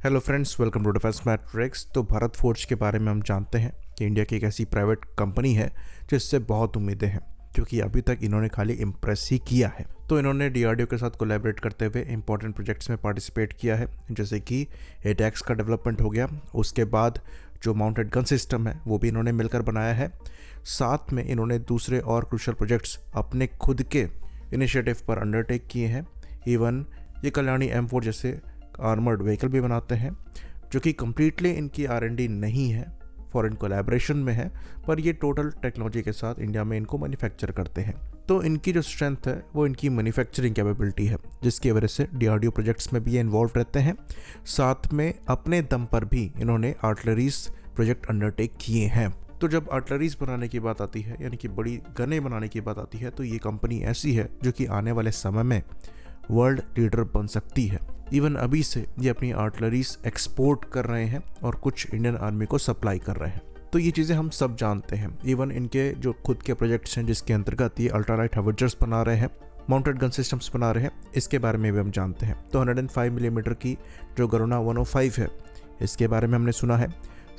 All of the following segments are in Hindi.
Hello friends, welcome to defence matrix. तो भारत फोर्ज के बारे में हम जानते हैं कि इंडिया की एक ऐसी प्राइवेट कंपनी है जिससे बहुत उम्मीदें हैं, क्योंकि अभी तक इन्होंने खाली इम्प्रेस ही किया है। तो इन्होंने डीआरडीओ के साथ कोलैबोरेट करते हुए इंपॉर्टेंट प्रोजेक्ट्स में पार्टिसिपेट किया है, जैसे कि एटैक्स का डेवलपमेंट हो गया। उसके बाद जो माउंटेड गन सिस्टम है वो भी इन्होंने मिलकर बनाया है। साथ में इन्होंने दूसरे और क्रूशल प्रोजेक्ट्स अपने खुद के इनिशिएटिव पर अंडरटेक किए हैं। इवन ये कल्याणी M4 जैसे आर्मर्ड व्हीकल भी बनाते हैं, जो कि कम्प्लीटली इनकी R&D नहीं है, फॉरेन कोलैबोरेशन में है, पर ये टोटल टेक्नोलॉजी के साथ इंडिया में इनको मैन्युफैक्चर करते हैं। तो इनकी जो स्ट्रेंथ है वो इनकी मैन्युफैक्चरिंग कैपेबिलिटी है, जिसकी वजह से डीआरडीओ प्रोजेक्ट्स में भी ये इन्वॉल्व रहते हैं। साथ में अपने दम पर भी इन्होंने आर्टिलरीज प्रोजेक्ट अंडरटेक किए हैं। तो जब आर्टिलरीज बनाने की बात आती है, यानी कि बड़ी गनें बनाने की बात आती है, तो ये कंपनी ऐसी है जो कि आने वाले समय में वर्ल्ड लीडर बन सकती है। इवन अभी से ये अपनी आर्टिलरीज एक्सपोर्ट कर रहे हैं और कुछ इंडियन आर्मी को सप्लाई कर रहे हैं। तो ये चीज़ें हम सब जानते हैं। इवन इनके जो खुद के प्रोजेक्ट्स हैं, जिसके अंतर्गत ये अल्ट्रालाइट हार्वेजर्स बना रहे हैं, माउंटेड गन सिस्टम्स बना रहे हैं, इसके बारे में भी हम जानते हैं। तो 105 मिलीमीटर की जो गरुणा 105 है, इसके बारे में हमने सुना है।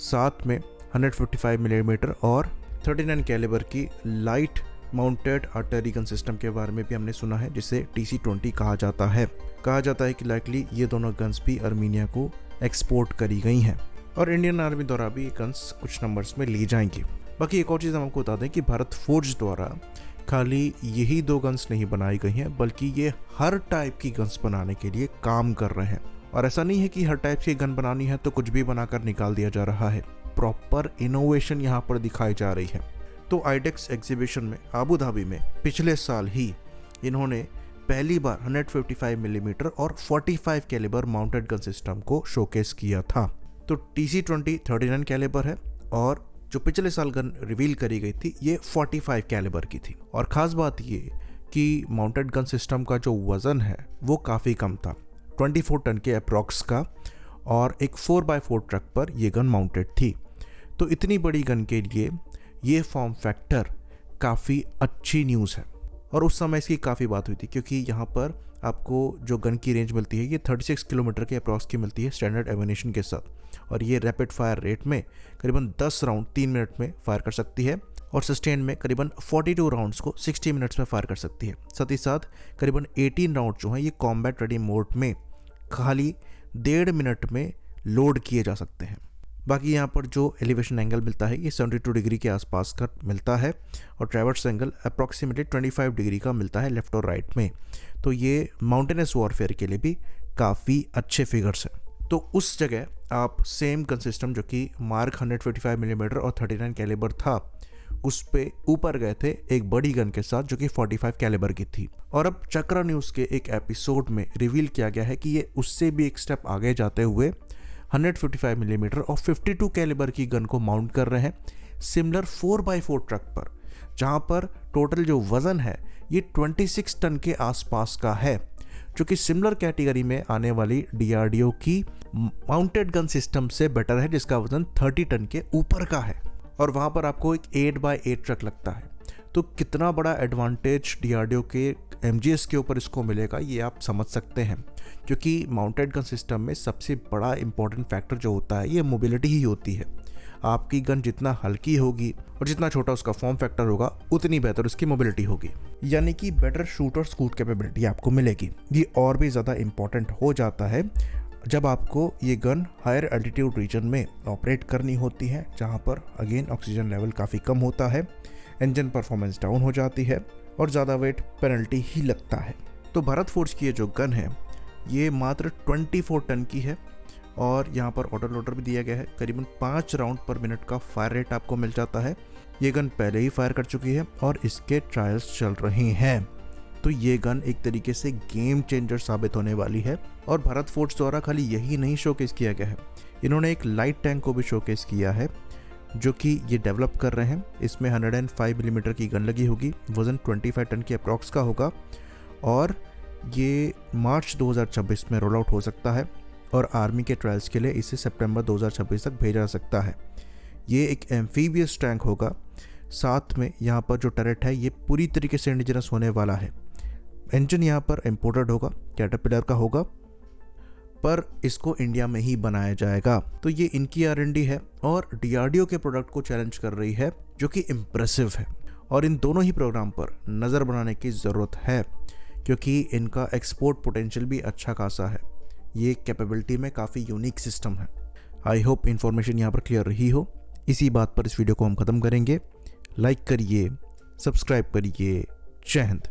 साथ में 155 मिलीमीटर और 39 कैलिबर की light mounted artillery gun system के बारे में भी हमने सुना है, जिसे TC-20 कहा जाता है। कहा जाता है कि लाइकली ये दोनों गन्स भी अर्मीनिया को एक्सपोर्ट करी गई हैं और इंडियन आर्मी द्वारा भी ये गन्स कुछ नंबर्स में ली जाएंगी। बाकी एक और चीज़ हम आपको बता दें कि भारत फोर्ज द्वारा खाली यही 2 गन्स नहीं बनाई गई हैं, बल्कि ये हर टाइप की गन्स बनाने के लिए काम कर रहे हैं। और ऐसा नहीं है कि हर टाइप की गन बनानी है तो कुछ भी बनाकर निकाल दिया जा रहा है। प्रॉपर इनोवेशन यहाँ पर दिखाई जा रही है। तो आईडेक्स एग्जीबिशन में आबू धाबी में पिछले साल ही इन्होंने पहली बार 155 मिलीमीटर और 45 कैलिबर माउंटेड गन सिस्टम को शोकेस किया था। तो TC-20 39 कैलिबर है और जो पिछले साल गन रिवील करी गई थी ये 45 कैलिबर की थी। और ख़ास बात ये कि माउंटेड गन सिस्टम का जो वज़न है वो काफ़ी कम था, 24 टन के अप्रॉक्स का, और एक 4x4 ट्रक पर यह गन माउंटेड थी। तो इतनी बड़ी गन के लिए ये फॉर्म फैक्टर काफ़ी अच्छी न्यूज़ है। और उस समय इसकी काफ़ी बात हुई थी, क्योंकि यहाँ पर आपको जो गन की रेंज मिलती है ये 36 किलोमीटर के अप्रॉक्स की मिलती है स्टैंडर्ड एमिनेशन के साथ, और ये रैपिड फायर रेट में करीबन 10 राउंड 3 मिनट में फायर कर सकती है और सस्टेन में करीबन 42 राउंड्स को 60 मिनट्स में फायर कर सकती है। साथ ही साथ करीबन 18 राउंड जो हैं ये कॉम्बैट रेडी मोड में खाली 1.5 मिनट में लोड किए जा सकते हैं। बाकी यहाँ पर जो एलिवेशन एंगल मिलता है ये 72 डिग्री के आसपास का मिलता है और ट्रैवर्स एंगल अप्रॉक्सीमेटली 25 डिग्री का मिलता है लेफ्ट और राइट में। तो ये माउंटेनस वॉरफेयर के लिए भी काफ़ी अच्छे फिगर्स हैं। तो उस जगह आप सेम गन सिस्टम जो कि मार्क 155 मिलीमीटर और 39 कैलिबर था, उस पे ऊपर गए थे एक बड़ी गन के साथ जो कि 45 कैलिबर की थी। और अब चक्रा न्यूज़ के एक एपिसोड में रिवील किया गया है कि ये उससे भी एक स्टेप आगे जाते हुए 155 मिलीमीटर और 52 कैलिबर की गन को माउंट कर रहे हैं सिमिलर 4x4 ट्रक पर, जहां पर टोटल जो वज़न है ये 26 टन के आसपास का है, जो कि सिमिलर कैटेगरी में आने वाली डीआरडीओ की माउंटेड गन सिस्टम से बेटर है, जिसका वज़न 30 टन के ऊपर का है। और वहां पर आपको एक 8x8 ट्रक लगता है। तो कितना बड़ा एडवांटेज डीआरडीओ के MGS के ऊपर इसको मिलेगा ये आप समझ सकते हैं, क्योंकि माउंटेड गन सिस्टम में सबसे बड़ा इंपॉर्टेंट फैक्टर जो होता है ये मोबिलिटी ही होती है। आपकी गन जितना हल्की होगी और जितना छोटा उसका फॉर्म फैक्टर होगा, उतनी बेहतर उसकी मोबिलिटी होगी, यानी कि बेटर शूट और स्कूट कैपेबिलिटी आपको मिलेगी। ये और भी ज़्यादा इंपॉर्टेंट हो जाता है जब आपको ये गन हायर एल्टीट्यूड रीजन में ऑपरेट करनी होती है, जहाँ पर अगेन ऑक्सीजन लेवल काफ़ी कम होता है, इंजन परफॉर्मेंस डाउन हो जाती है और ज़्यादा वेट पेनल्टी ही लगता है। तो भारत फोर्ज की ये जो गन है ये मात्र 24 टन की है और यहाँ पर ऑटो लोडर भी दिया गया है। करीबन 5 राउंड पर मिनट का फायर रेट आपको मिल जाता है। ये गन पहले ही फायर कर चुकी है और इसके ट्रायल्स चल रहे हैं। तो ये गन एक तरीके से गेम चेंजर साबित होने वाली है। और भारत फोर्ज द्वारा खाली यही नहीं शोकेस किया गया है, इन्होंने एक लाइट टैंक को भी शोकेस किया है जो कि ये डेवलप कर रहे हैं। इसमें 105 मिलीमीटर की गन लगी होगी, वज़न 25 टन के अप्रॉक्स का होगा और ये मार्च 2026 में रोल आउट हो सकता है और आर्मी के ट्रायल्स के लिए इसे सितंबर 2026 तक भेजा जा सकता है। ये एक एम्फीबियस टैंक होगा। साथ में यहाँ पर जो टरेट है ये पूरी तरीके से इंडिजिनस होने वाला है। इंजन यहाँ पर इम्पोर्टेड होगा, कैटरपिलर का होगा। पर इसको इंडिया में ही बनाया जाएगा। तो ये इनकी R&D है और DRDO के प्रोडक्ट को चैलेंज कर रही है, जो कि इम्प्रेसिव है। और इन दोनों ही प्रोग्राम पर नज़र बनाने की ज़रूरत है, क्योंकि इनका एक्सपोर्ट पोटेंशियल भी अच्छा खासा है। ये कैपेबिलिटी में काफ़ी यूनिक सिस्टम है। आई होप इन्फॉर्मेशन यहाँ पर क्लियर रही हो। इसी बात पर इस वीडियो को हम ख़त्म करेंगे। लाइक करिए, सब्सक्राइब करिए। जय हिंद।